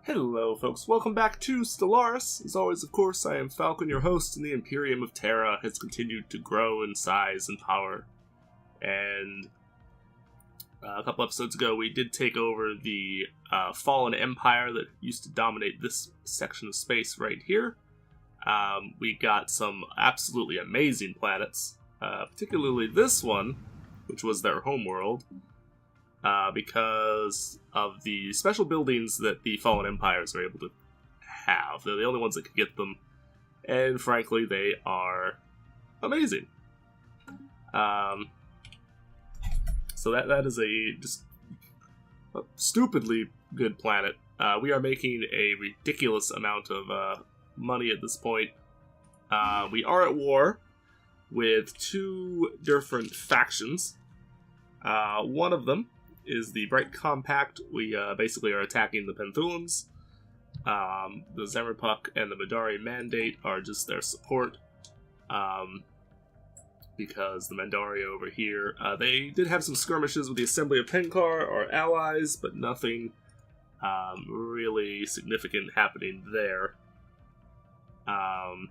Hello folks, welcome back to Stellaris. As always, of course, I am Falcon, your host, and the Imperium of Terra has continued to grow in size and power. And a couple episodes ago, we did take over the fallen empire that used to dominate this section of space right here. We got some absolutely amazing planets, particularly this one, which was their homeworld. Because of the special buildings that the Fallen Empires are able to have. They're the only ones that can get them, and frankly, they are amazing. So that is just a stupidly good planet. We are making a ridiculous amount of money at this point. We are at war with two different factions. One of them is the Bright Compact. We basically are attacking the Penthulans. The Zemmerpuck and the Madari Mandate are just their support. Because the Mandari over here, they did have some skirmishes with the Assembly of Penkar, our allies, but nothing really significant happening there. And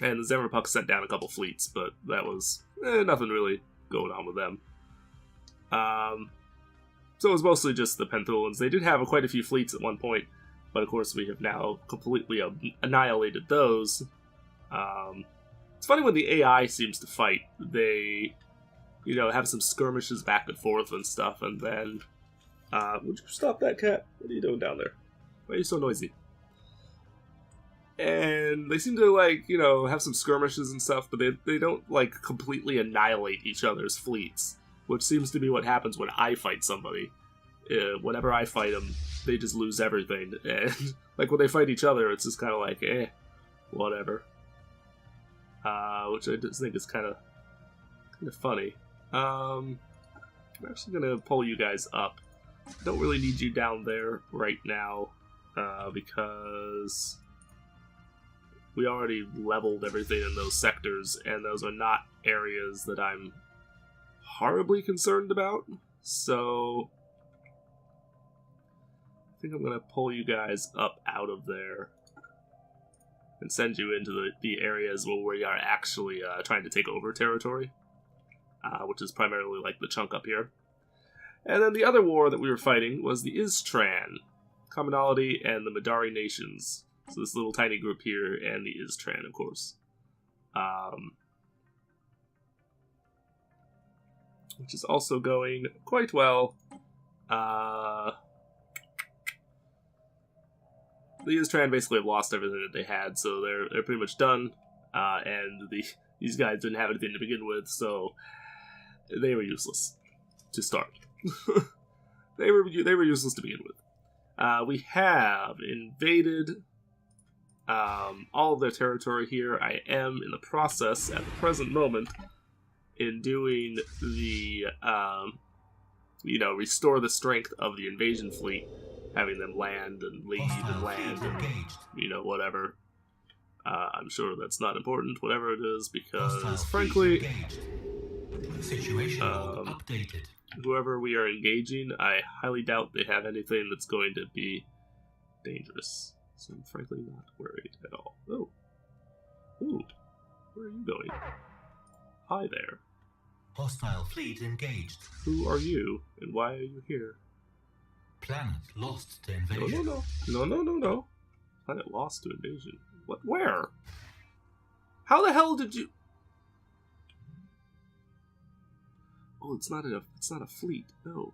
the Zemmerpuck sent down a couple fleets, but that was nothing really going on with them. So it was mostly just the Penthulans. They did have quite a few fleets at one point, but of course we have now completely annihilated those. It's funny when the AI seems to fight. They, have some skirmishes back and forth and stuff, and then... would you stop that, cat? What are you doing down there? Why are you so noisy? And they seem to, have some skirmishes and stuff, but they don't, completely annihilate each other's fleets. Which seems to be what happens when I fight somebody. Whenever I fight them, they just lose everything. And, when they fight each other, it's just kind of whatever. Which I just think is kind of funny. I'm actually going to pull you guys up. I don't really need you down there right now, because we already leveled everything in those sectors, and those are not areas that I'm horribly concerned about, so I think I'm going to pull you guys up out of there and send you into the areas where we are actually trying to take over territory, which is primarily the chunk up here. And then the other war that we were fighting was the Istran, Commonality, and the Madari Nations. So this little tiny group here, and the Istran, of course. Which is also going quite well. The Istran basically have lost everything that they had, so they're pretty much done. And these guys didn't have anything to begin with, so they were useless to start. they were useless to begin with. We have invaded all of their territory here. I am in the process at the present moment in doing the, restore the strength of the invasion fleet, having them land and leave and land and, whatever. I'm sure that's not important, whatever it is, because, frankly, situation updated. Whoever we are engaging, I highly doubt they have anything that's going to be dangerous. So I'm frankly not worried at all. Oh. Ooh. Where are you going? Hi there. Hostile fleet engaged. Who are you, and why are you here? Planet lost to invasion. No. Planet lost to invasion. What? Where? How the hell did you... Oh, it's not a fleet. No.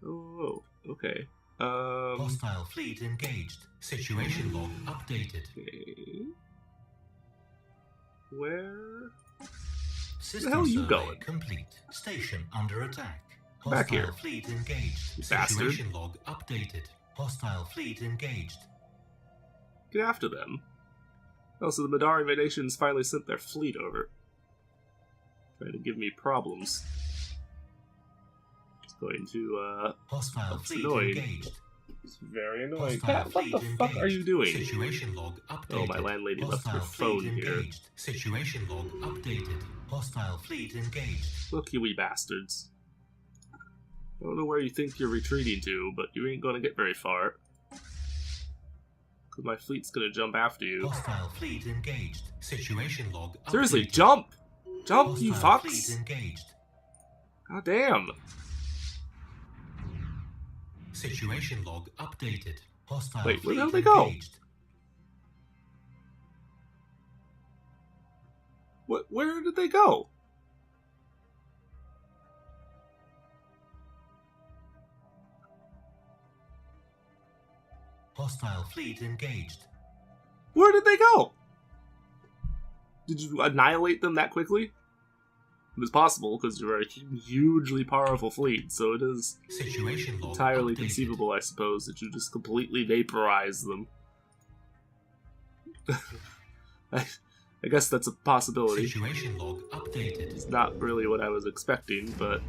Oh, okay. Hostile fleet engaged. Situation log updated. Okay. Where? System the hell are you survey going? Complete. Station under attack. Back Hostile here. Fleet engaged. You Situation log updated. Hostile fleet engaged. Get after them. Oh, so the Madari Nations finally sent their fleet over. Trying to give me problems. It's going to, Hostile that's fleet annoying. engaged. It's very annoying. Hostile Cat, what the fleet fuck engaged. are you doing? Situation log updated. Oh, my landlady left her Hostile phone fleet here. engaged. Situation log updated. Hostile fleet engaged. Look, you wee bastards. I don't know where you think you're retreating to, but you ain't gonna get very far. Because my fleet's gonna jump after you. Hostile fleet engaged. Situation log updated. Seriously, jump! Jump, Hostile you fucks! fleet engaged. God damn! Situation log updated. Hostile Wait, where the hell fleet did they go? engaged. Where did they go? Hostile fleet engaged. Where did they go? Did you annihilate them that quickly? It was possible, because you're a hugely powerful fleet, so it is Situation log entirely updated. conceivable, I suppose, that you just completely vaporize them. I guess that's a possibility. Situation log updated. It's not really what I was expecting, but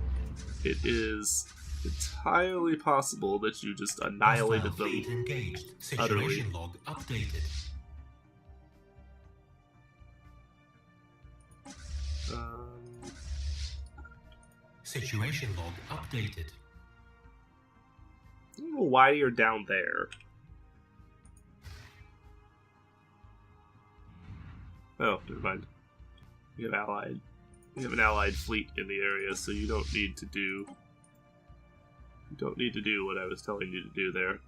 it is entirely possible that you just annihilated Hostile fleet them. engaged. utterly. Situation log updated. Situation log updated. I don't know why you're down there. Oh, never mind. You have an allied fleet in the area, so you don't need to do what I was telling you to do there.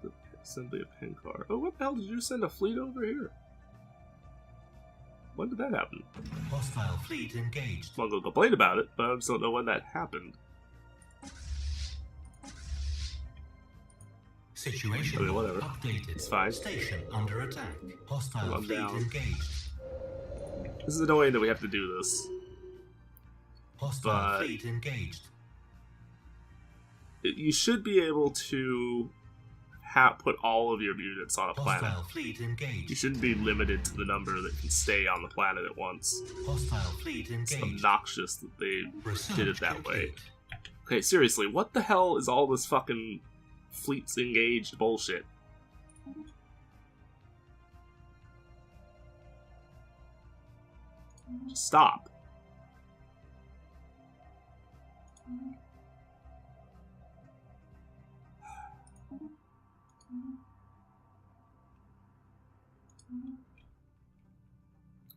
The assembly of Penkar. Oh, what the hell did you send a fleet over here? When did that happen? Hostile fleet engaged. I'm not going to complain about it, but I just don't know when that happened. Situation I mean, log whatever. updated. It's fine. Station under attack. Hostile I'm fleet down. engaged. This is annoying that we have to do this. Hostile But- fleet engaged. You should be able to put all of your units on a planet. Hostile fleet You engaged. shouldn't be limited to the number that can stay on the planet at once. Hostile fleet It's engaged. obnoxious that they Research did it that way. complete. Okay, seriously, what the hell is all this fucking fleets engaged bullshit? Just stop.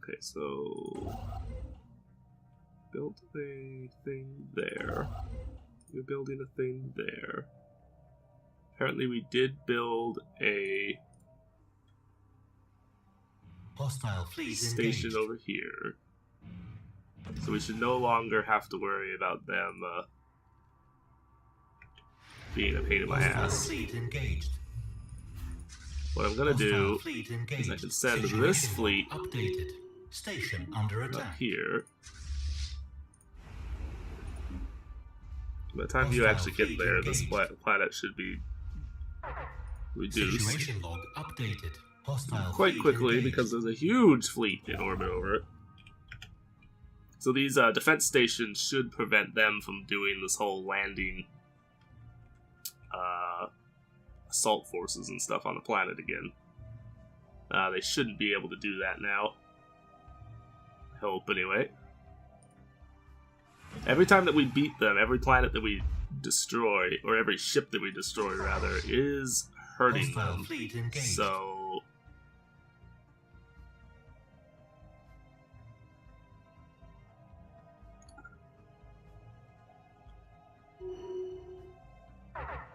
Okay, so build a thing there. You're building a thing there. Apparently we did build a Hostile fleet station engaged. over here. So we should no longer have to worry about them being a pain in my Hostile ass. fleet engaged. What I'm gonna do Hostile fleet engaged. is I can send Situation this log fleet updated. Station under up attack. here. By the time you Hostile actually get fleet there, this engaged. planet should be reduced Situation log updated. Hostile quite fleet quickly engaged. because there's a huge fleet in orbit over it. So these defense stations should prevent them from doing this whole landing assault forces and stuff on the planet again. They shouldn't be able to do that now. I hope, anyway. Every time that we beat them, every planet that we destroy, or every ship that we destroy, rather, is hurting Hostile them. fleet engaged. So...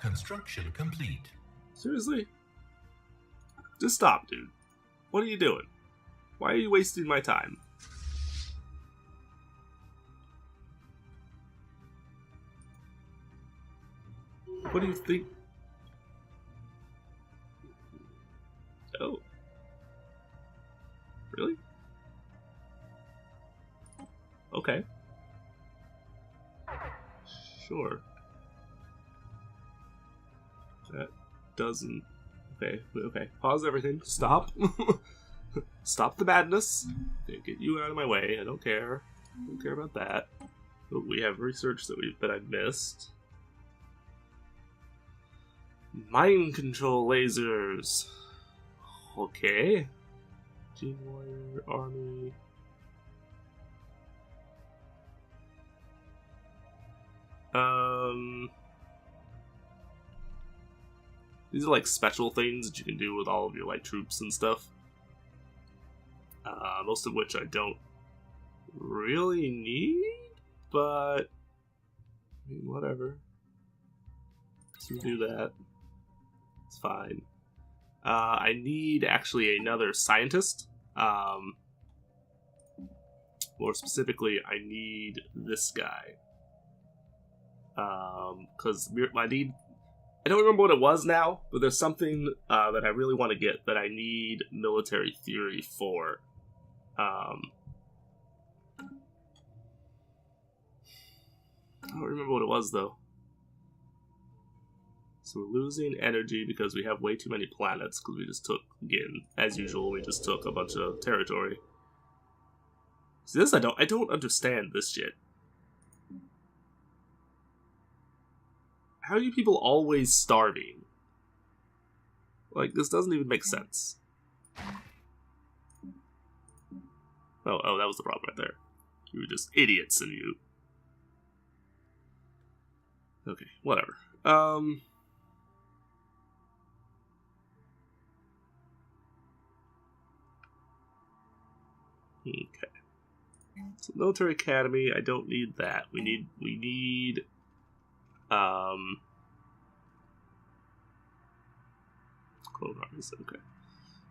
Construction complete. Seriously? Just stop, dude. What are you doing? Why are you wasting my time? What do you think? Oh. Really? Okay. Sure. That doesn't... Okay. Pause everything. Stop. Stop the madness. Get you out of my way. I don't care. I don't care about that. But we have research that I missed. Mind control lasers. Okay. Gene Warrior Army. These are like special things that you can do with all of your like troops and stuff. Most of which I don't really need, but I mean, whatever. So we'll do that. It's fine. I need actually another scientist. More specifically, I need this guy. Because I don't remember what it was now, but there's something that I really want to get that I need military theory for. I don't remember what it was, though. So we're losing energy because we have way too many planets, because we just took, again, as usual, we just took a bunch of territory. See, this I don't understand this shit. How are you people always starving? Like, this doesn't even make sense. Oh, that was the problem right there. You were just idiots and you... Okay, whatever. Okay. So military academy, I don't need that. We need clone armies, okay.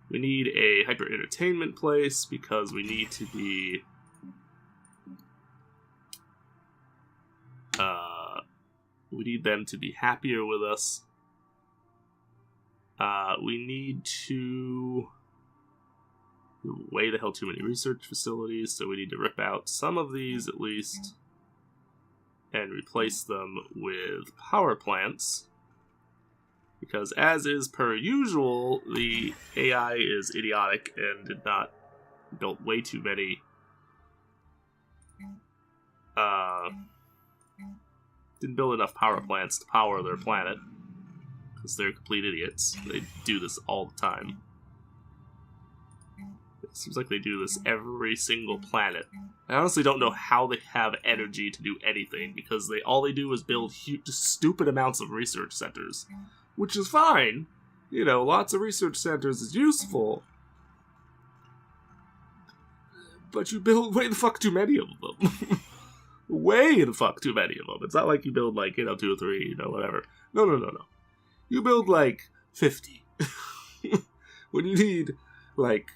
We need a hyper entertainment place because we need to be we need them to be happier with us. We need to way the hell too many research facilities, so we need to rip out some of these at least and replace them with power plants. Because as is per usual, the AI is idiotic and did not build way too many didn't build enough power plants to power their planet. Because they're complete idiots. They do this all the time. It seems like they do this every single planet. I honestly don't know how they have energy to do anything, because all they do is build just stupid amounts of research centers. Which is fine. You know, lots of research centers is useful. But you build way the fuck too many of them. Way the fuck too many of them. It's not like you build like, 2 or 3, whatever. No. You build like 50. When you need like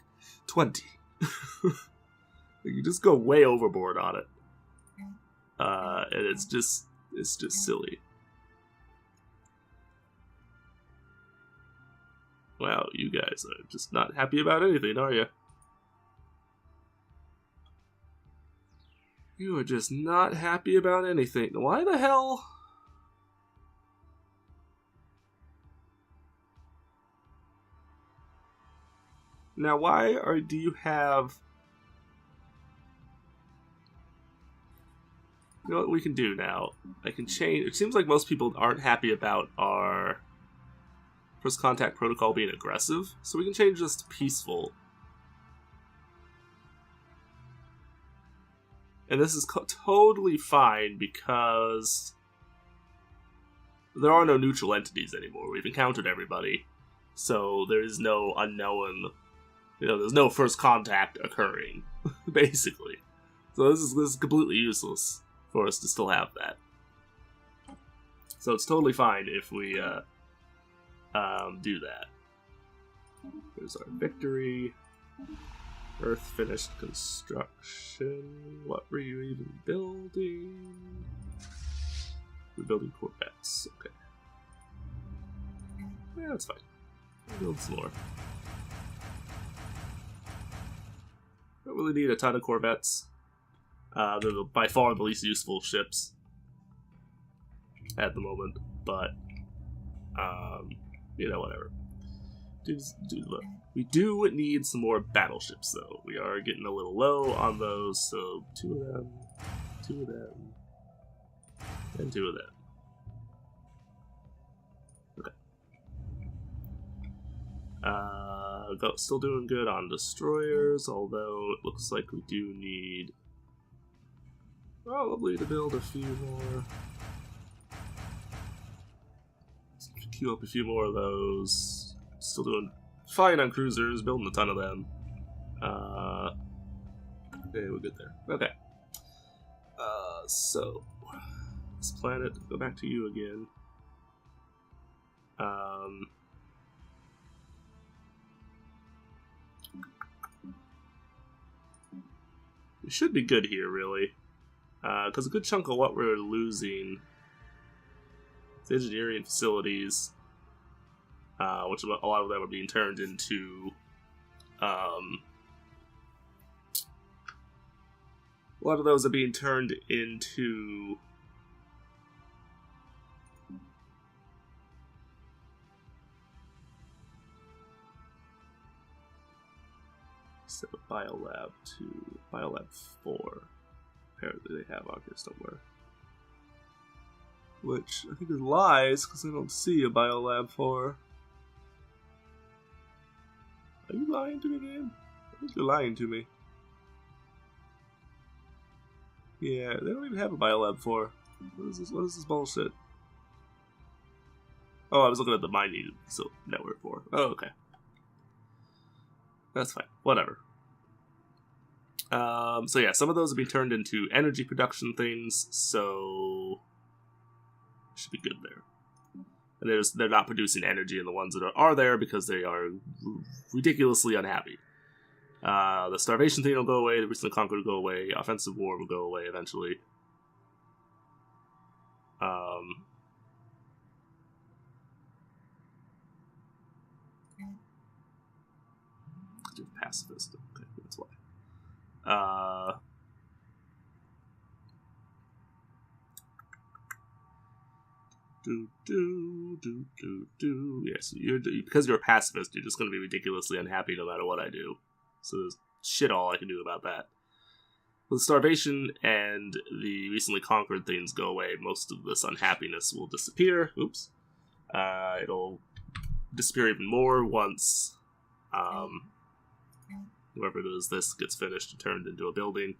20. You just go way overboard on it. And it's just silly. Wow, you guys are just not happy about anything, are you? You are just not happy about anything. Why the hell? Now, do you have... You know what we can do now? I can change... It seems like most people aren't happy about our first contact protocol being aggressive, so we can change this to peaceful. And this is totally fine because there are no neutral entities anymore. We've encountered everybody, so there is no unknown... there's no first contact occurring, basically. So this is completely useless for us to still have that. So it's totally fine if we do that. Here's our victory. Earth finished construction. What were you even building? We're building Corvettes. Okay. Yeah, that's fine. Build some more. Don't really need a ton of Corvettes. They're by far the least useful ships at the moment, but whatever. We do need some more battleships, though. We are getting a little low on those, so 2 of them, and 2 of them. Okay. Still doing good on destroyers, although it looks like we do need probably to build a few more. queue up a few more of those. Still doing fine on cruisers, building a ton of them. Okay, we're good there. Okay. So this planet, go back to you again. We should be good here, really. Because a good chunk of what we're losing is engineering facilities, which a lot of them are being turned into a lot of those are being turned into set of Biolab to Biolab 4. Apparently they have on here somewhere. Which I think is lies, because I don't see a Biolab 4. Are you lying to me, game? I think you're lying to me. Yeah, they don't even have a Biolab 4. What is this? What is this bullshit? Oh, I was looking at the mining network 4. Oh, okay. That's fine. Whatever. So yeah, some of those will be turned into energy production things, so should be good there. And they're not producing energy in the ones that are there because they are ridiculously unhappy. The starvation thing will go away, the recently conquered will go away, offensive war will go away eventually. Pacifist, okay, that's why. Yes, because you're a pacifist, you're just going to be ridiculously unhappy no matter what I do. So there's shit all I can do about that. With starvation and the recently conquered things go away, most of this unhappiness will disappear. Oops. It'll disappear even more once whoever it is, this gets finished and turned into a building.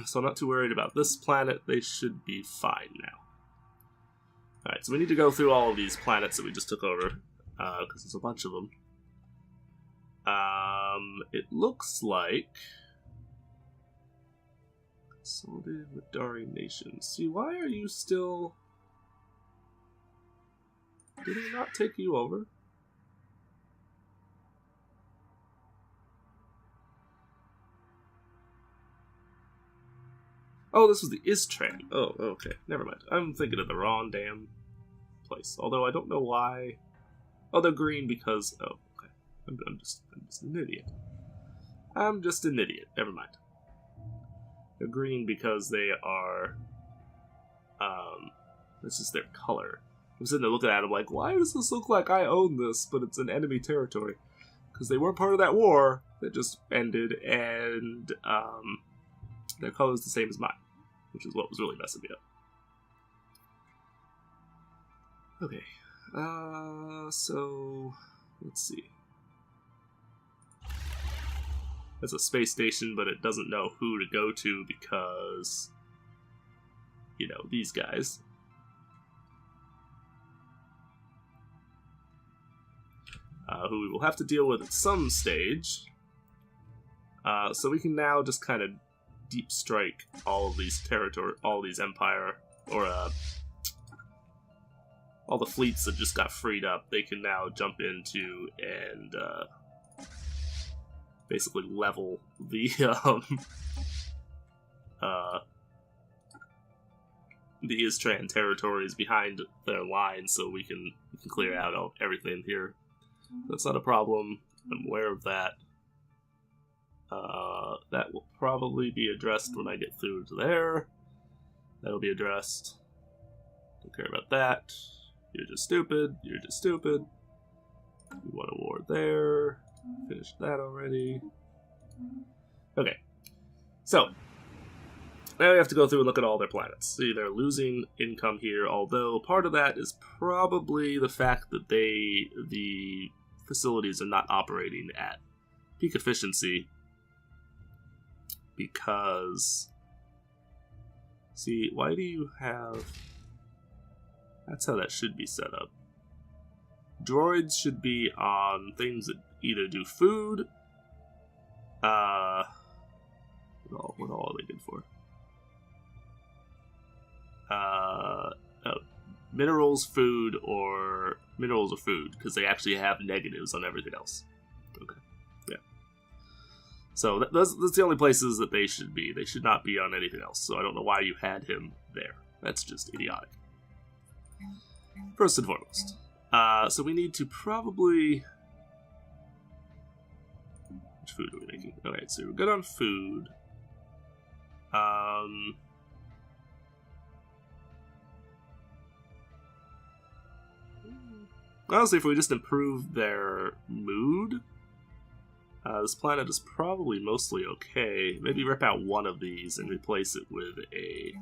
So I'm not too worried about this planet. They should be fine now. Alright, so we need to go through all of these planets that we just took over, because there's a bunch of them. It looks like consolidated with Dari nations. See, why are you still... Did I not take you over? Oh, this was the Istran. Oh, okay. Never mind. I'm thinking of the wrong damn place. Although I don't know why. Oh, they're green because... Oh, okay. I'm just an idiot. I'm just an idiot. Never mind. They're green because they are... This is their color. I'm sitting there looking at them like, why does this look like I own this, but it's an enemy territory? Because they weren't part of that war that just ended, and their color is the same as mine, which is what was really messing me up. Okay, so let's see. It's a space station, but it doesn't know who to go to because, you know, these guys. Who we will have to deal with at some stage. So we can now just kind of deep strike all of these all these empire, or all the fleets that just got freed up. They can now jump into and basically level the Istran territories behind their line, so we can clear out everything here. That's not a problem. I'm aware of that. That will probably be addressed when I get through to there. That'll be addressed. Don't care about that. You're just stupid. You're just stupid. We want a war there. Finished that already. Okay. So, now we have to go through and look at all their planets. See, they're losing income here, although part of that is probably the fact that the facilities are not operating at peak efficiency because... See, why do you have... That's how that should be set up. Droids should be on things that either do food. What all are they good for? Minerals, food, or minerals or food, because they actually have negatives on everything else. Okay, yeah. So that's the only places that they should be. They should not be on anything else. So I don't know why you had him there. That's just idiotic. First and foremost. So we need to probably... Which food are we making? Okay, so we're good on food. Honestly, if we just improve their mood, this planet is probably mostly okay. Maybe rip out one of these and replace it with a...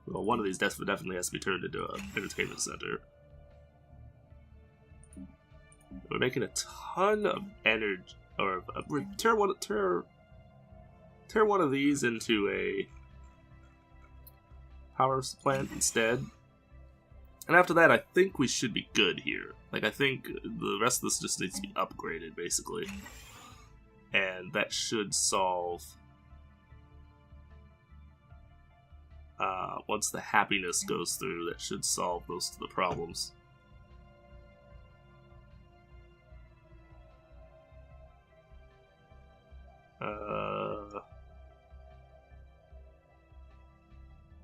Well, one of these definitely has to be turned into an entertainment center. We're making a ton of energy, or tear one of these into a power plant instead. And after that, I think we should be good here. Like, I think the rest of this just needs to be upgraded, basically. And that should solve... once the happiness goes through, that should solve most of the problems.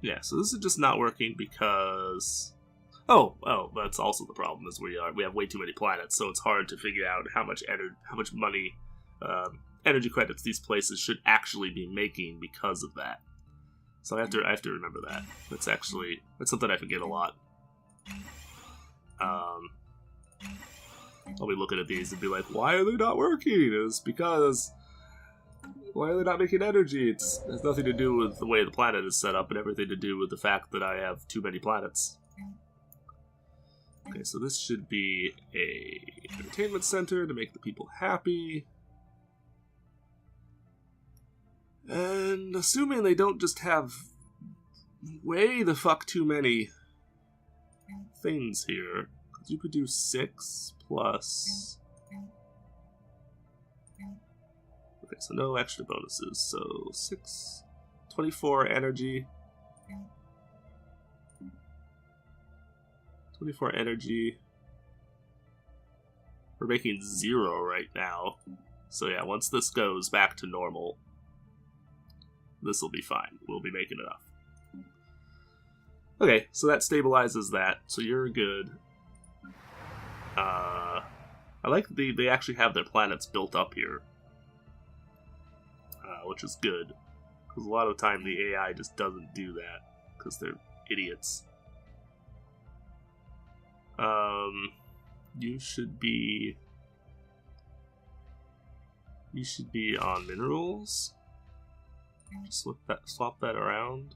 Yeah, so this is just not working because... Oh, that's also the problem, is we have way too many planets, so it's hard to figure out how much money, energy credits these places should actually be making because of that. So I have to remember that. That's something I forget a lot. I'll be looking at these and be like, why are they not working? It's because... Why are they not making energy? It has nothing to do with the way the planet is set up and everything to do with the fact that I have too many planets. Okay, so this should be a entertainment center to make the people happy. And assuming they don't just have way the fuck too many things here, could you produce 6 plus... Okay, so no extra bonuses, so 6, 24 energy. 24 energy. We're making 0 right now. So yeah, once this goes back to normal, this will be fine. We'll be making enough. Okay, so that stabilizes that. So you're good. I like they actually have their planets built up here. Which is good. Because a lot of the time the AI just doesn't do that. Because they're idiots. You should be on minerals. Just swap that around.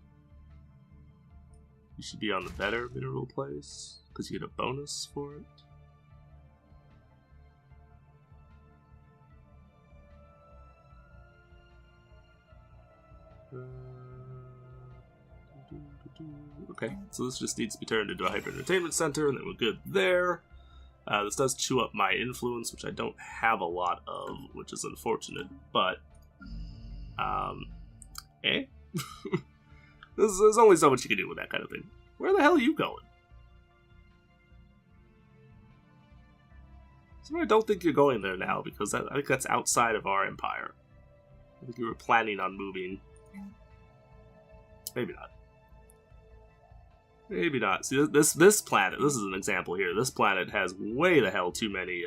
You should be on the better mineral place because you get a bonus for it. Okay, so this just needs to be turned into a hyper entertainment center, and then we're good there. This does chew up my influence, which I don't have a lot of, which is unfortunate, but there's only so much you can do with that kind of thing. Where the hell are you going? So I don't think you're going there now, because I think that's outside of our empire. I think you were planning on moving. Maybe not. Maybe not. See, this planet, this is an example here. This planet has way the hell too many,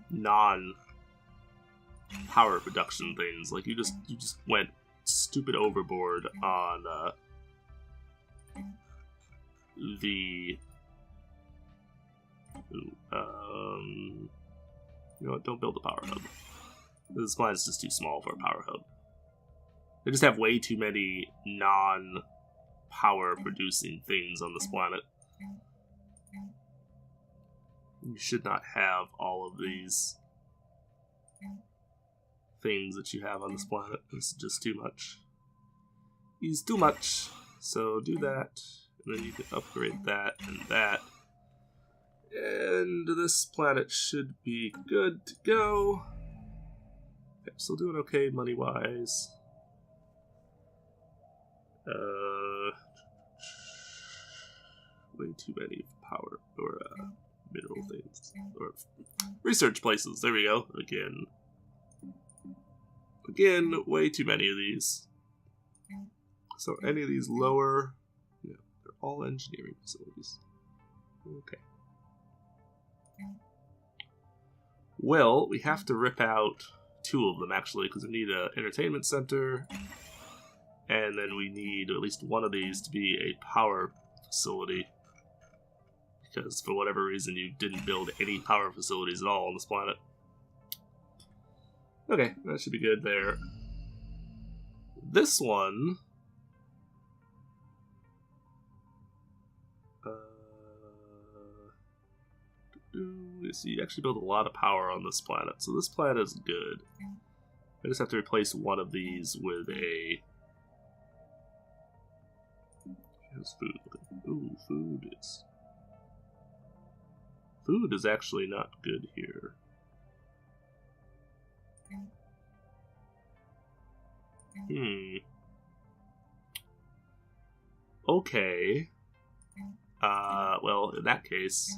non-power production things. Like, you just went stupid overboard on, the... you know what, don't build a power hub. This planet's just too small for a power hub. They just have way too many non-power producing things on this planet. You should not have all of these things that you have on this planet. This is just too much. is too much. So do that, and then you can upgrade that and that. And this planet should be good to go. Okay, still doing okay money-wise. Way too many power or mineral things or research places. There we go. Again, way too many of these. So any of these lower, yeah, they're all engineering facilities. Okay. Well, we have to rip out 2 of them actually, because we need an entertainment center, and then we need at least one of these to be a power facility. Because for whatever reason you didn't build any power facilities at all on this planet. Okay, that should be good there. This one... so you actually build a lot of power on this planet. So this planet is good. I just have to replace one of these with a... How's food looking? Ooh, Food is actually not good here. Okay. Well, in that case,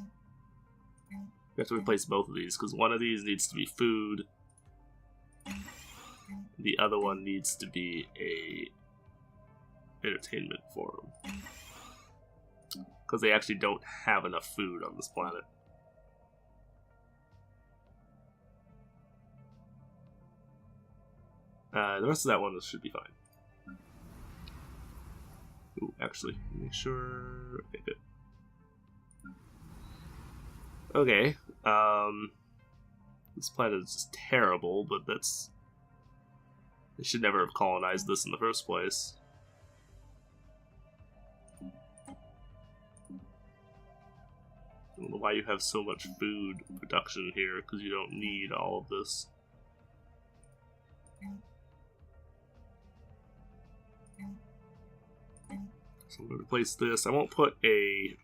we have to replace both of these, because one of these needs to be food. The other one needs to be a entertainment forum. Because they actually don't have enough food on this planet. The rest of that one should be fine. Ooh, actually, make sure... Okay, good. Okay, this planet is just terrible, but that's... They should never have colonized this in the first place. I don't know why you have so much food production here, because you don't need all of this. So I'm going to replace this. I won't put a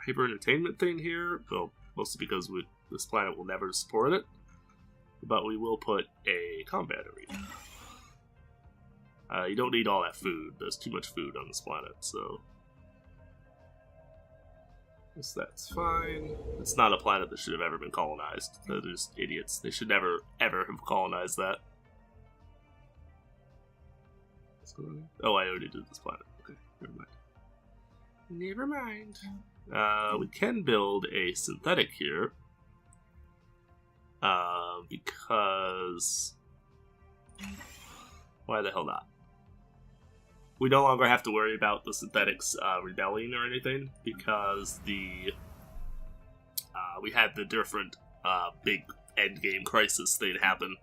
hyper entertainment thing here, well, mostly because this planet will never support it. But we will put a combat arena. You don't need all that food. There's too much food on this planet, so... Guess that's fine. It's not a planet that should have ever been colonized. They're just idiots. They should never, ever have colonized that. What's going on? Oh, I already did this planet. Okay, never mind. Never mind. We can build a synthetic here. Because... Why the hell not? We no longer have to worry about the synthetics rebelling or anything, because we had the different big endgame crisis thing happen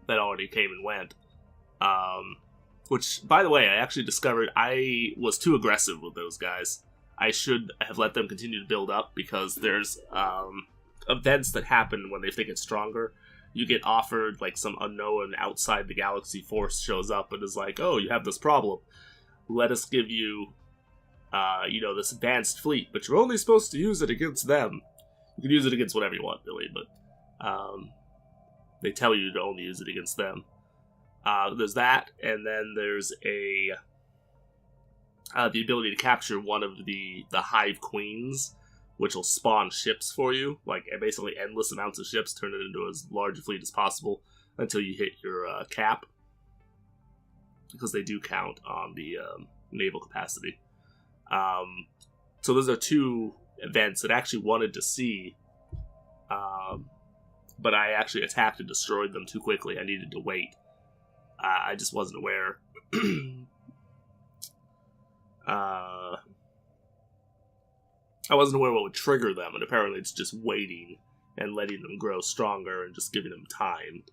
that already came and went. Which, by the way, I actually discovered I was too aggressive with those guys. I should have let them continue to build up, because there's events that happen when they think it's stronger. You get offered, like, some unknown outside the galaxy force shows up and is like, oh, you have this problem. Let us give you, this advanced fleet, but you're only supposed to use it against them. You can use it against whatever you want, really, but they tell you to only use it against them. There's that, and then there's the ability to capture one of the Hive Queens, which will spawn ships for you, like basically endless amounts of ships, turn it into as large a fleet as possible until you hit your cap. Because they do count on the naval capacity. So those are 2 events that I actually wanted to see, but I actually attacked and destroyed them too quickly. I needed to wait. I just wasn't aware. I wasn't aware what would trigger them, and apparently it's just waiting and letting them grow stronger and just giving them time.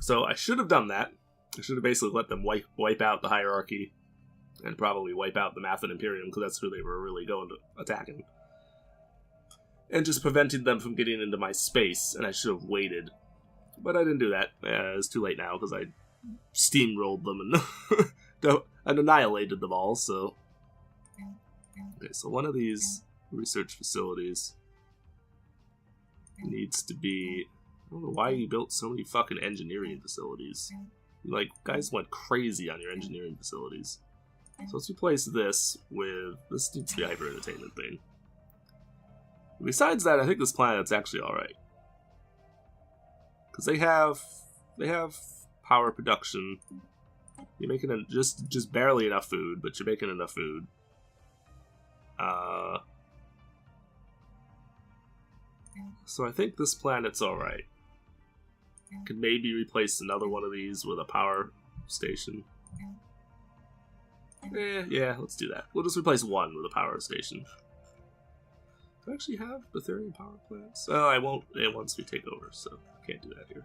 So I should have done that. I should have basically let them wipe out the hierarchy and probably wipe out the Mathan Imperium, because that's who they were really going to attacking. And just preventing them from getting into my space, and I should have waited. But I didn't do that. It's too late now because I steamrolled them and annihilated them all, so... Okay, so one of these research facilities needs to be... I don't know why you built so many fucking engineering facilities. Like, guys went crazy on your engineering facilities. So let's replace this with... This needs to be a hyper-entertainment thing. Besides that, I think this planet's actually alright. Because they have power production. You're making just barely enough food, but you're making enough food. So I think this planet's alright. Could maybe replace another one of these with a power station. Yeah, let's do that. We'll just replace one with a power station. Do I actually have Betharian power plants? Oh, I won't once we take over, so I can't do that here.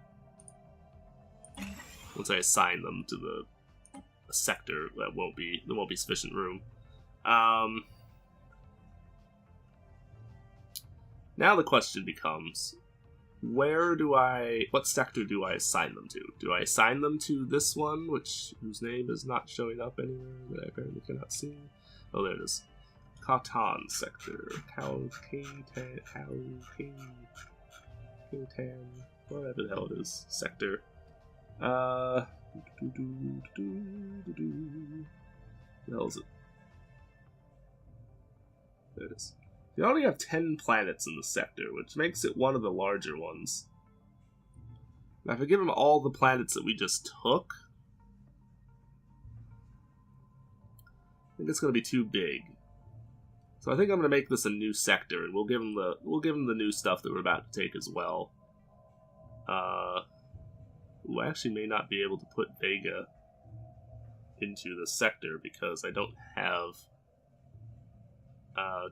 Once I assign them to the sector, there won't be sufficient room. Now the question becomes, what sector do I assign them to? Do I assign them to this one, whose name is not showing up anywhere that I apparently cannot see? Oh, there it is. Katan sector. Katan, whatever the hell it is. Sector. What the hell is it? There it is. You only have 10 planets in the sector, which makes it one of the larger ones. Now, if I give them all the planets that we just took, I think it's going to be too big. So I think I'm going to make this a new sector, and we'll give them the new stuff that we're about to take as well. I actually may not be able to put Vega into the sector because I don't have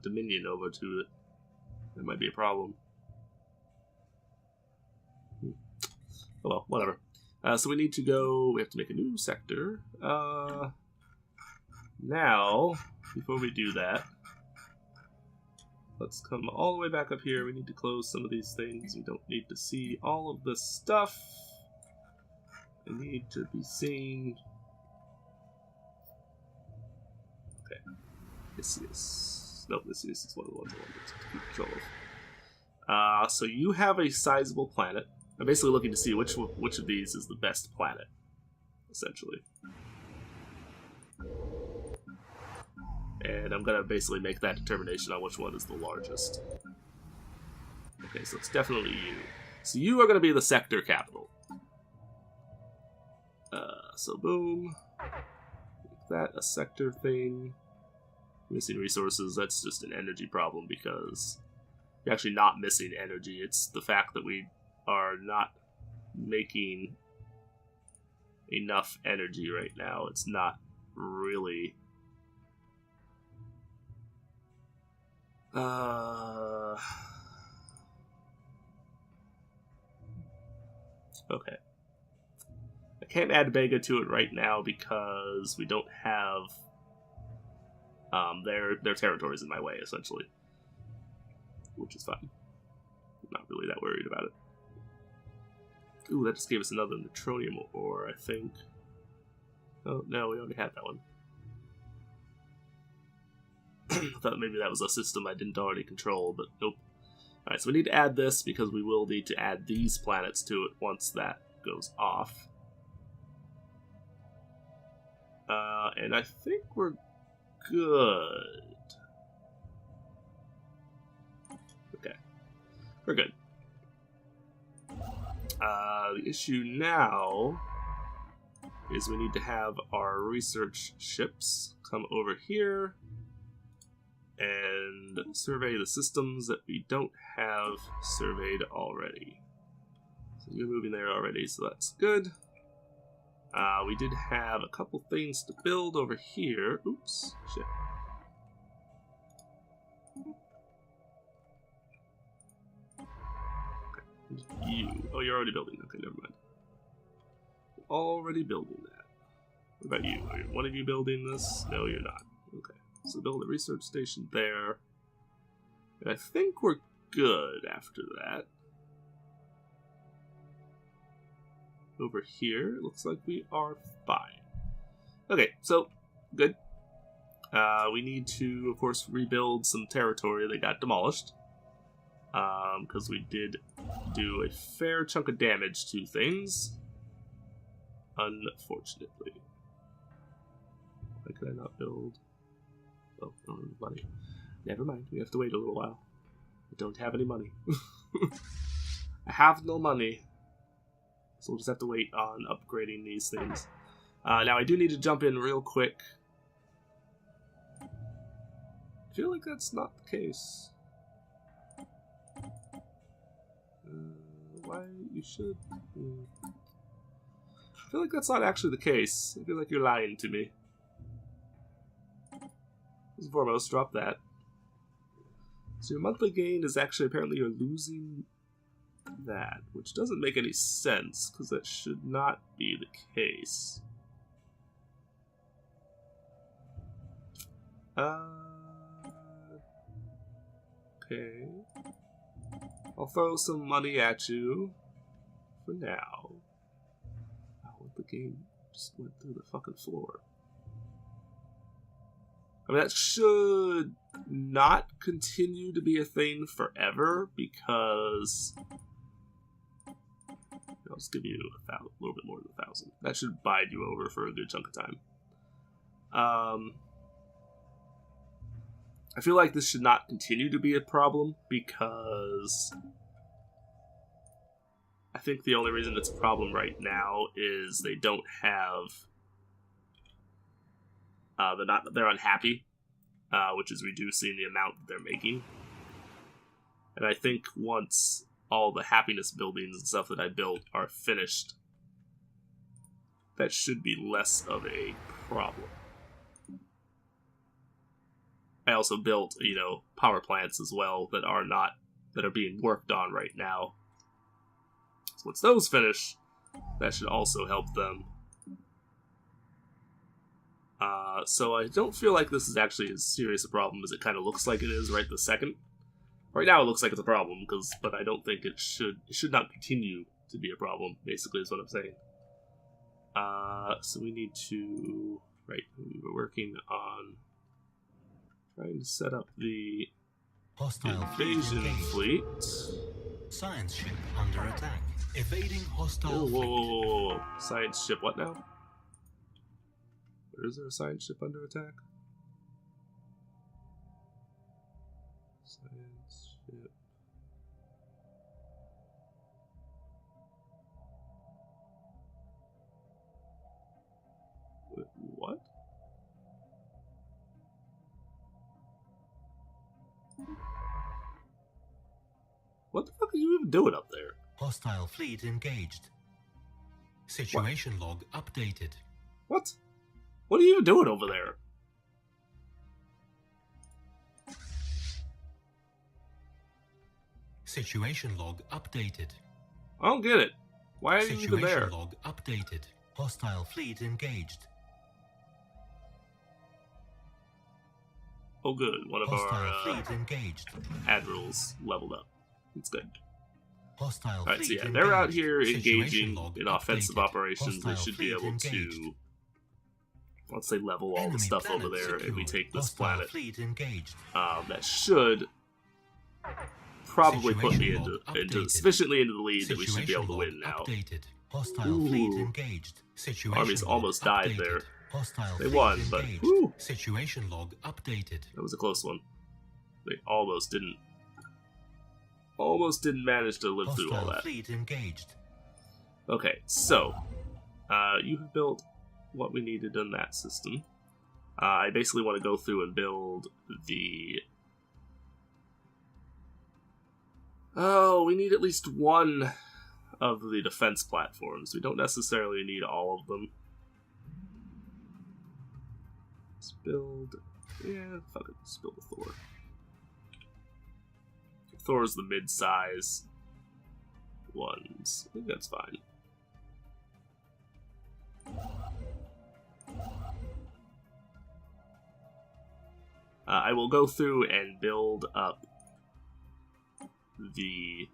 Dominion over to it. That might be a problem. Oh well, whatever. So we need to go... We have to make a new sector. Now, before we do that, let's come all the way back up here. We need to close some of these things. We don't need to see all of this stuff. I need to be seen. Okay. This is... Nope, this is one of the ones I wanted to keep control of. So you have a sizable planet. I'm basically looking to see which of these is the best planet, essentially. And I'm going to basically make that determination on which one is the largest. Okay, so it's definitely you. So you are going to be the sector capital. So boom. Make that a sector thing. Missing resources, that's just an energy problem because you're actually not missing energy. It's the fact that we are not making enough energy right now. It's not really... Okay. I can't add Vega to it right now because we don't have their territories in my way, essentially. Which is fine. I'm not really that worried about it. Ooh, that just gave us another neutronium ore, I think. Oh, no, we already had that one. I thought maybe that was a system I didn't already control, but nope. Alright, so we need to add this because we will need to add these planets to it once that goes off. And I think we're good. Okay. We're good. The issue now is we need to have our research ships come over here and survey the systems that we don't have surveyed already. So you're moving there already, so that's good. We did have a couple things to build over here. Oops, shit. Okay. You. Oh, you're already building. Okay, never mind. You're already building that. What about you? Are one of you building this? No, you're not. Okay. So build a research station there. And I think we're good after that. over here, it looks like we are fine. Okay, so, good. We need to, of course, rebuild some territory that got demolished. Because we did do a fair chunk of damage to things. Unfortunately. Why could I not build? Oh, I don't have money. Never mind, we have to wait a little while. I don't have any money. I have no money. So we'll just have to wait on upgrading these things. Now I do need to jump in real quick. I feel like that's not the case. Why you should... I feel like that's not actually the case. I feel like you're lying to me. First and foremost, drop that. So your monthly gain is actually apparently you're losing that, which doesn't make any sense, because that should not be the case. Okay. I'll throw some money at you for now. Oh, the game just went through the fucking floor. I mean, that should not continue to be a thing forever, because I'll just give you a little bit more than 1,000. That should bide you over for a good chunk of time. I feel like this should not continue to be a problem, because I think the only reason it's a problem right now is they don't have... they're unhappy, which is reducing the amount that they're making. And I think once all the happiness buildings and stuff that I built are finished, that should be less of a problem. I also built, power plants as well that are being worked on right now. So once those finish, that should also help them. So I don't feel like this is actually as serious a problem as it kind of looks like it is right this second. Right now it looks like it's a problem, but I don't think it should not continue to be a problem, basically is what I'm saying. So we need to... Right, we were working on trying to set up the Hostile invasion fleet. Science ship under attack. Evading hostile Whoa. Science ship what now? Where is there a science ship under attack? Science ship. Wait, what? What the fuck are you even doing up there? Hostile fleet engaged. Situation log updated. What? What are you even doing over there? Situation log updated. I don't get it. Why are you even there? Situation log updated. Hostile fleet engaged. Oh good, one of Hostile our fleet engaged. admirals leveled up. It's good. Hostile Alright, so fleet yeah, engaged. they're out here Situation engaging log in offensive updated. operations. They Hostile should be fleet able engaged. to, once they level all Enemy the stuff over planet there and we secured. take this Hostile planet, fleet engaged. that should probably put me Situation log into updated. sufficiently into the lead that we should be able to Situation win log now. Updated. Hostile fleet Ooh. engaged. Situation Armies log almost died updated. there. Hostile They fleet won, but engaged. whew, Situation log updated. that was a close one. They almost didn't manage to live through all Hostile that. fleet engaged. Okay, so you have built what we needed in that system. I basically want to go through and build the... Oh, we need at least one of the defense platforms. We don't necessarily need all of them. Let's build... Yeah, fuck it, let's build a Thor. Thor's the mid-size ones. I think that's fine. I will go through and build up the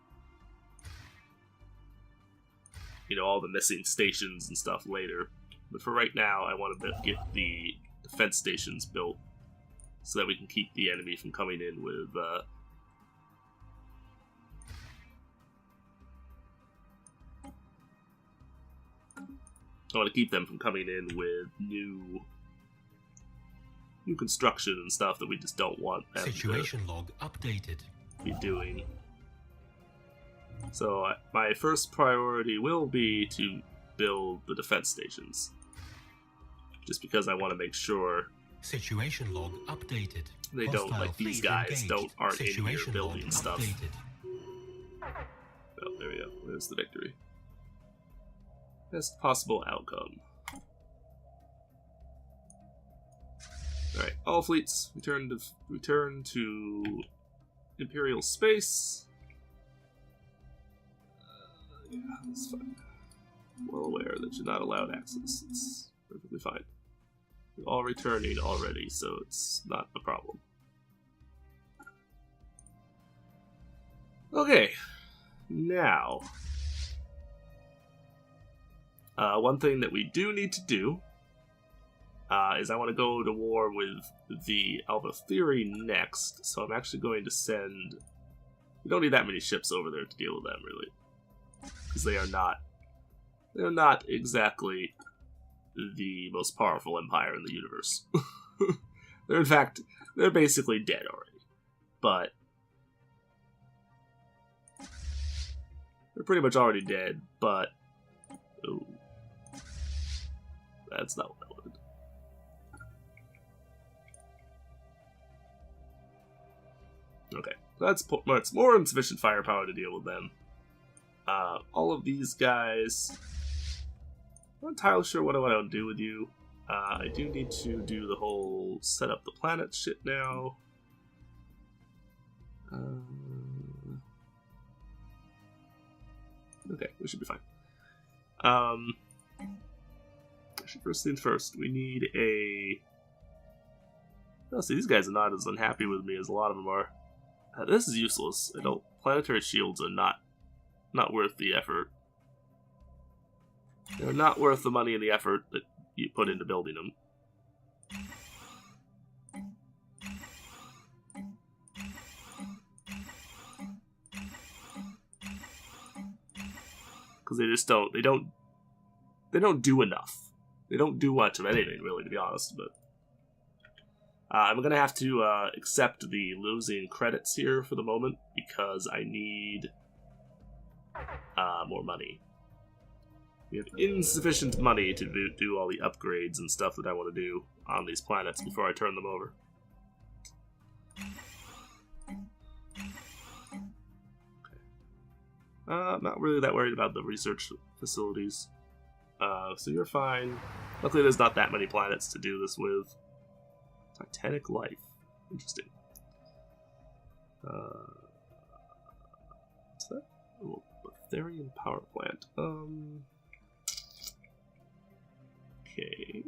all the missing stations and stuff later. But for right now, I want to get the defense stations built so that we can keep the enemy from coming in with I want to keep them from coming in with new construction and stuff that we just don't want them Situation log updated. to be doing. So my first priority will be to build the defense stations, just because I want to make sure Situation log updated. they don't, like these guys, aren't in here building stuff. Oh, there we go. There's the victory. Best possible outcome. Alright, all fleets return to Imperial space. Yeah, that's fine. Well aware that you're not allowed access. It's perfectly fine. You're all returning already, so it's not a problem. Okay, now, one thing that we do need to do is I want to go to war with the Alpha Theory next, so I'm actually going to send... We don't need that many ships over there to deal with them, really. Because they're not exactly the most powerful empire in the universe. They're basically dead already. But they're pretty much already dead, but... Ooh. That's not what I wanted. Okay, that's more than sufficient firepower to deal with them. All of these guys... I'm not entirely sure what I want to do with you. I do need to do the whole set up the planet shit now. Okay, we should be fine. Actually, first things first, we need a... Oh, see, these guys are not as unhappy with me as a lot of them are. This is useless. Planetary shields are not worth the effort. They're not worth the money and the effort that you put into building them. Because they just don't do enough. They don't do much of anything, really, to be honest, but... I'm gonna have to accept the losing credits here for the moment, because I need more money. We have insufficient money to do all the upgrades and stuff that I want to do on these planets before I turn them over. Okay. I'm not really that worried about the research facilities. So you're fine. Luckily there's not that many planets to do this with. Titanic life. Interesting. What's that? Oh, Betharian power plant. Okay. Okay.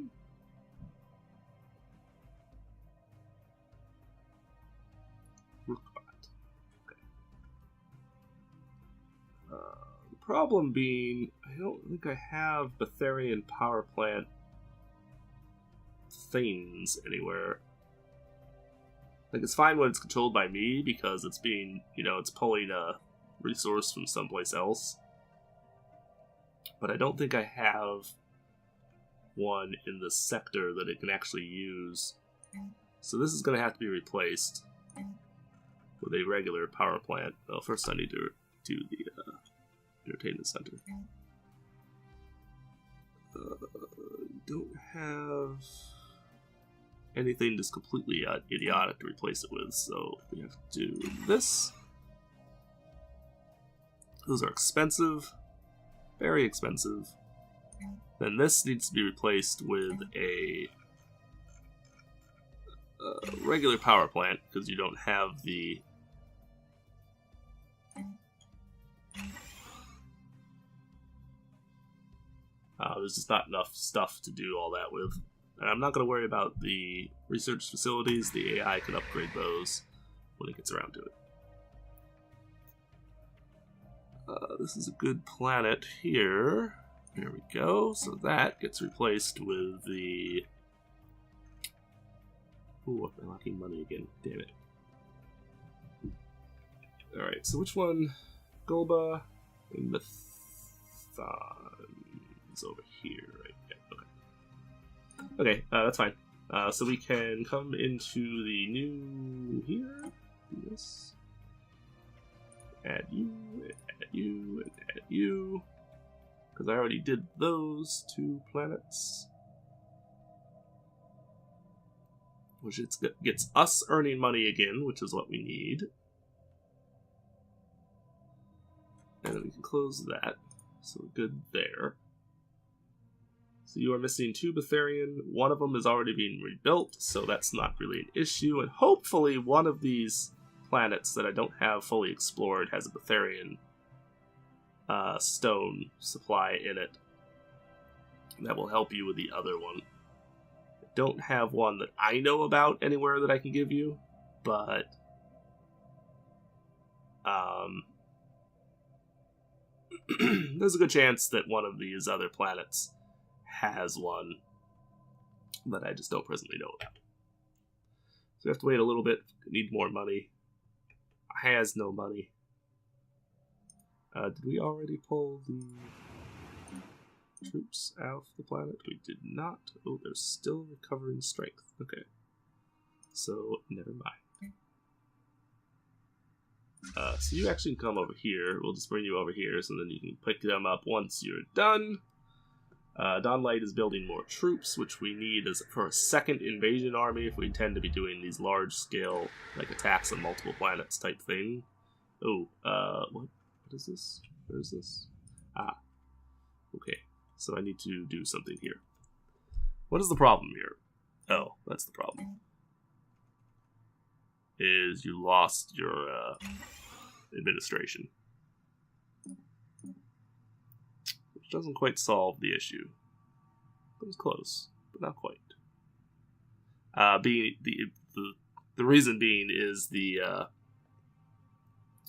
The problem being, I don't think I have Betharian power plant things anywhere. Like, it's fine when it's controlled by me because it's being, it's pulling a resource from someplace else. But I don't think I have one in the sector that it can actually use. So this is going to have to be replaced with a regular power plant. Well, first I need to do the entertainment center. Don't have anything just completely idiotic to replace it with, so we have to do this. Those are expensive, very expensive. Then this needs to be replaced with a regular power plant, because you don't have the... there's just not enough stuff to do all that with. And I'm not going to worry about the research facilities. The AI can upgrade those when it gets around to it. This is a good planet here. There we go. So that gets replaced with the... Ooh, I'm lacking money again. Damn it. Alright, so which one? Golba and Methon is over here, right? Yeah, okay. Okay, that's fine. So we can come into the new here. Do this. Add you, and add you, and add you. Because I already did those 2 planets. Which gets us earning money again, which is what we need. And then we can close that. So we're good there. So you are missing 2 Betharian. One of them is already being rebuilt, so that's not really an issue. And hopefully one of these planets that I don't have fully explored has a Betharian stone supply in it. That will help you with the other one. I don't have one that I know about anywhere that I can give you, but there's a good chance that one of these other planets has one that I just don't presently know about. So we have to wait a little bit. Need more money. Has no money. Did we already pull the troops out of the planet? We did not. Oh, they're still recovering strength. Okay. So, never mind. So you actually can come over here. We'll just bring you over here so then you can pick them up once you're done. Dawnlight is building more troops, which we need as for a second invasion army if we intend to be doing these large-scale like attacks on multiple planets type thing. Oh, what is this? Where is this? Ah, okay. So I need to do something here. What is the problem here? Oh, that's the problem. Is you lost your administration. Which doesn't quite solve the issue. It was close, but not quite. The reason being is it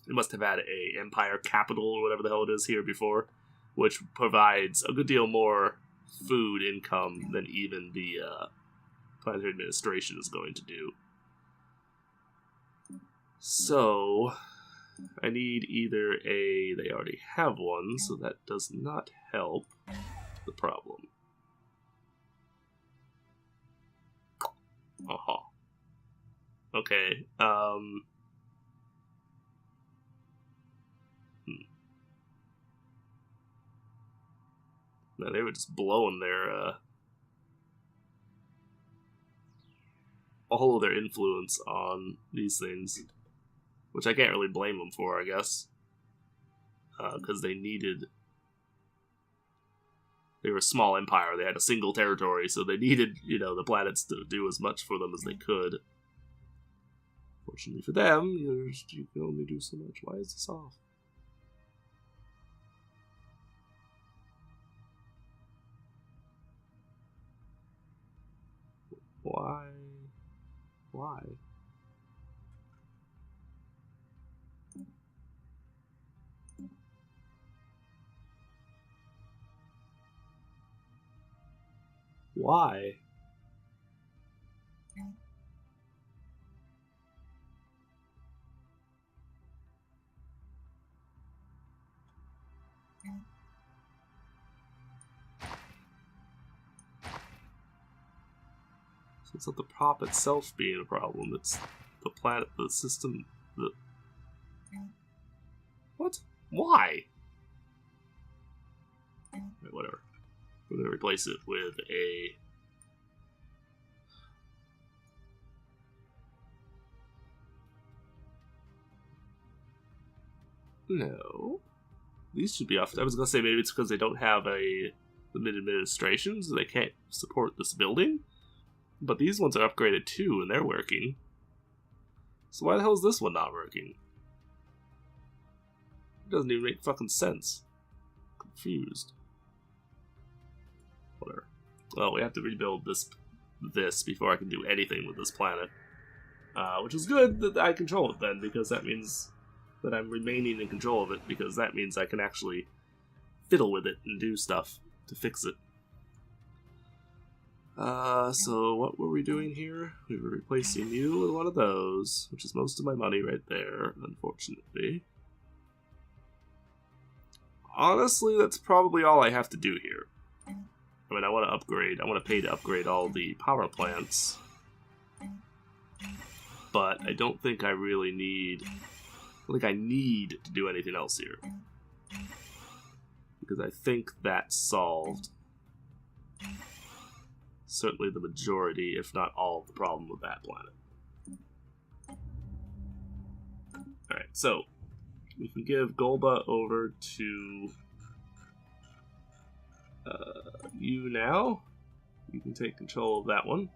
must have had a empire capital or whatever the hell it is here before, which provides a good deal more food income than even the planetary administration is going to do. So I need either they already have one, so that does not help the problem. Okay, No, they were just blowing their, all of their influence on these things. Which I can't really blame them for, I guess. Because they were a small empire, they had a single territory, so they needed, the planets to do as much for them as they could. Fortunately for them, you can only do so much. Why is this off? Why? Why? Why? So it's not the prop itself being a problem, it's the planet, the system, What? Why? Right, whatever. We're going to replace it with a... No. These should be off. I was going to say maybe it's because they don't have a mid-administration, so they can't support this building. But these ones are upgraded too, and they're working. So why the hell is this one not working? It doesn't even make fucking sense. I'm confused. Whatever. Well, we have to rebuild this before I can do anything with this planet. Which is good that I control it then, because that means that I'm remaining in control of it, because that means I can actually fiddle with it and do stuff to fix it. So what were we doing here? We were replacing you with one of those, which is most of my money right there, unfortunately. Honestly, that's probably all I have to do here. I mean, I want to pay to upgrade all the power plants. But I don't think I really need... I need to do anything else here. Because I think that's solved. Certainly the majority, if not all, of the problem with that planet. Alright, so we can give Golba over to you now. You can take control of that one.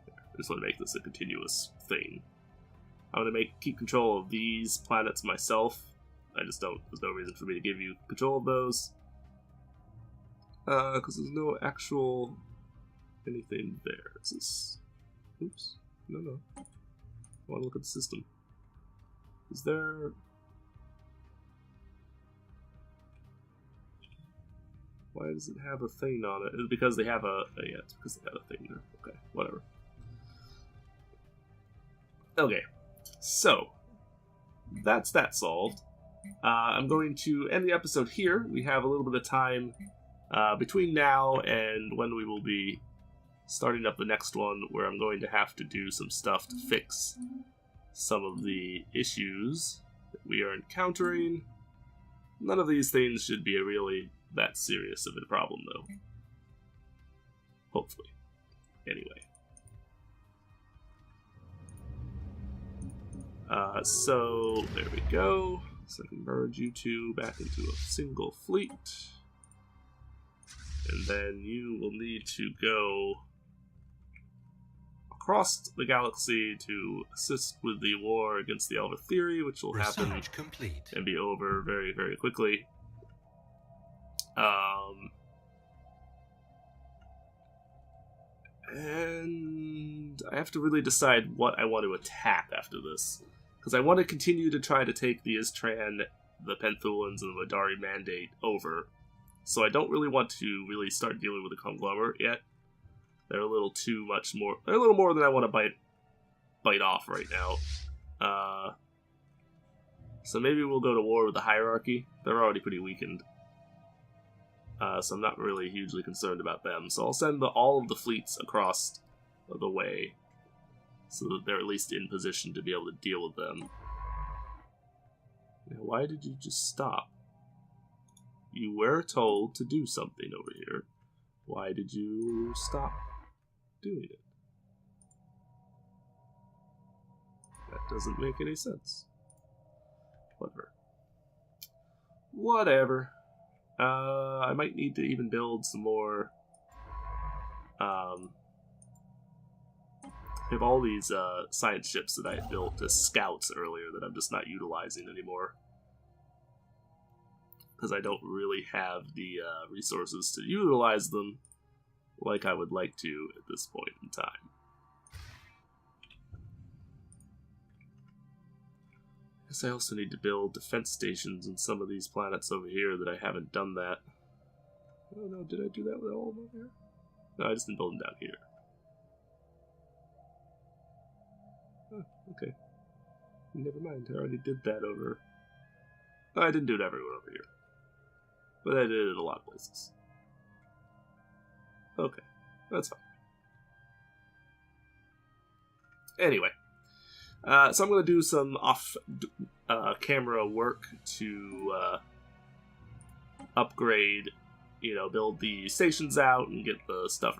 I just want to make this a continuous thing. I'm going to keep control of these planets myself. There's no reason for me to give you control of those. Because there's no actual anything there. Is this... Oops. No. I want to look at the system. Is there... Why does it have a thing on it? Is it because they have a... yeah, it's because they have a thing there. Okay, whatever. Okay, so that's that solved. I'm going to end the episode here. We have a little bit of time between now and when we will be starting up the next one, where I'm going to have to do some stuff to fix some of the issues that we are encountering. None of these things should be really that serious of a problem, though. Hopefully. Anyway. So, there we go. So I can merge you two back into a single fleet. And then you will need to go across the galaxy to assist with the war against the Elder Theory, which will happen complete. And be over very, very quickly. And I have to really decide what I want to attack after this. Because I want to continue to try to take the Istran, the Penthulans, and the Madari Mandate over. So I don't really want to really start dealing with the Conglomerate yet. They're a little too much more... They're a little more than I want to bite off right now. So maybe we'll go to war with the Hierarchy. They're already pretty weakened. So I'm not really hugely concerned about them. So I'll send all of the fleets across the way, so that they're at least in position to be able to deal with them. Now, why did you just stop? You were told to do something over here. Why did you stop doing it? That doesn't make any sense. Whatever. I might need to even build some more. I have all these science ships that I had built as scouts earlier that I'm just not utilizing anymore. Because I don't really have the resources to utilize them like I would like to at this point in time. I guess I also need to build defense stations in some of these planets over here that I haven't done that. Oh no, did I do that with all of them over here? No, I just didn't build them down here. Oh, okay. Never mind, I already did that over... No, I didn't do it everywhere over here. But I did it in a lot of places. Okay, that's fine. Anyway. So I'm going to do some off-camera work to upgrade, build the stations out and get the stuff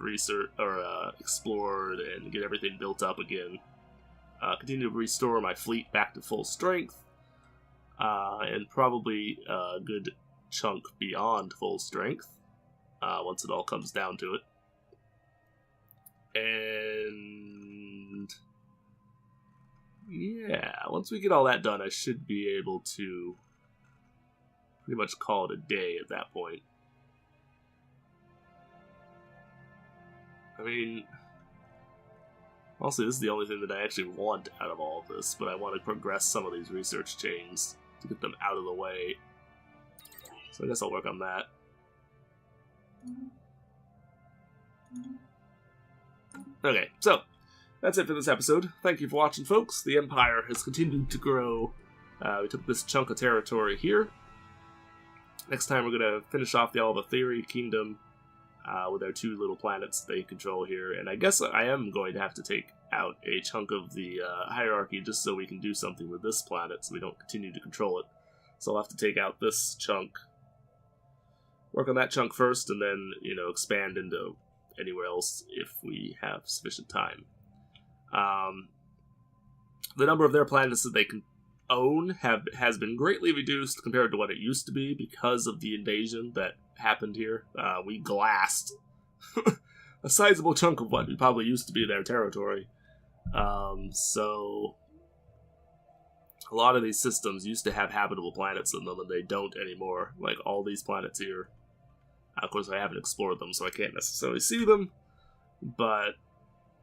explored and get everything built up again. Continue to restore my fleet back to full strength, and probably a good chunk beyond full strength, once it all comes down to it. And... yeah, once we get all that done, I should be able to pretty much call it a day at that point. I mean, Also, this is the only thing that I actually want out of all of this, but I want to progress some of these research chains to get them out of the way. So I guess I'll work on that. Okay, so that's it for this episode. Thank you for watching, folks. The Empire has continued to grow. We took this chunk of territory here. Next time we're going to finish off the Alva Theory Kingdom with our 2 little planets they control here. And I guess I am going to have to take out a chunk of the hierarchy just so we can do something with this planet so we don't continue to control it. So I'll have to take out this chunk, work on that chunk first, and then, you know, expand into anywhere else if we have sufficient time. The number of their planets that they can own has been greatly reduced compared to what it used to be because of the invasion that happened here. We glassed a sizable chunk of what probably used to be their territory. So a lot of these systems used to have habitable planets in them, and they don't anymore. Like all these planets here. Of course, I haven't explored them, so I can't necessarily see them. But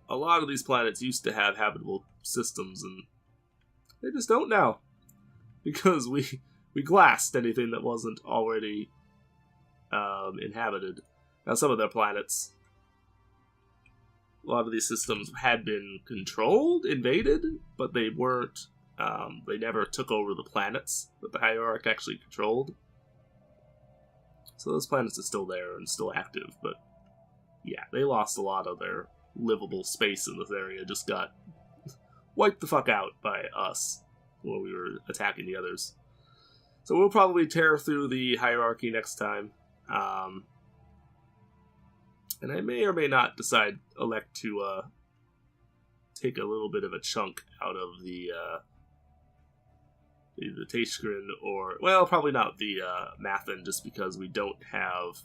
a lot of these planets used to have habitable systems, and they just don't now. Because we glassed anything that wasn't already inhabited. Now, some of their planets, a lot of these systems had been controlled, invaded, but they weren't, they never took over the planets that the Hierarch actually controlled. So those planets are still there and still active, but yeah, they lost a lot of their livable space in this area, just got wiped the fuck out by us when we were attacking the others. So we'll probably tear through the hierarchy next time. And I may or may not elect to take a little bit of a chunk out of the Tashkrin, or, well, probably not the Mathan, just because we don't have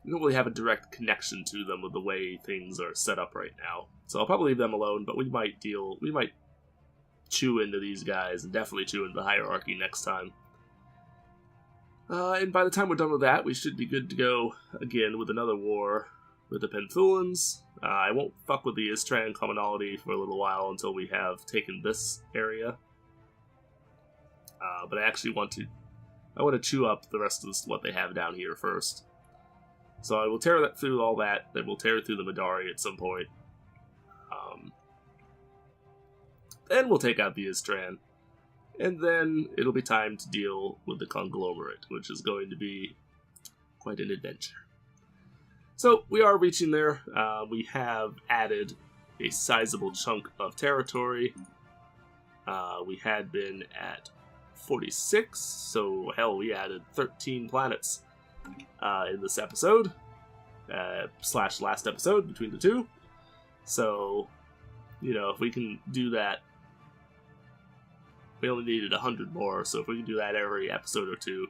we don't really have a direct connection to them with the way things are set up right now. So I'll probably leave them alone, but we might chew into these guys, and definitely chew into the hierarchy next time. And by the time we're done with that, we should be good to go again with another war with the Penthulans. I won't fuck with the Istran commonality for a little while until we have taken this area. But I actually want to chew up the rest of what they have down here first. So I will tear through all that, then we'll tear through the Madari at some point. Then we'll take out the Istran. And then it'll be time to deal with the Conglomerate, which is going to be quite an adventure. So we are reaching there. We have added a sizable chunk of territory. We had been at 46, so hell, we added 13 planets in this episode, / last episode between the two. So, you know, if we can do that, we only needed 100 more, so if we can do that every episode or two,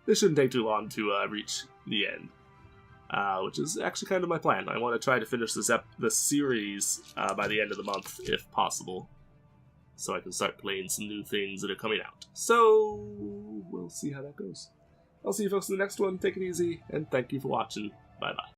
this shouldn't take too long to reach the end. Which is actually kind of my plan. I want to try to finish this series by the end of the month, if possible, so I can start playing some new things that are coming out. So, we'll see how that goes. I'll see you folks in the next one. Take it easy, and thank you for watching. Bye-bye.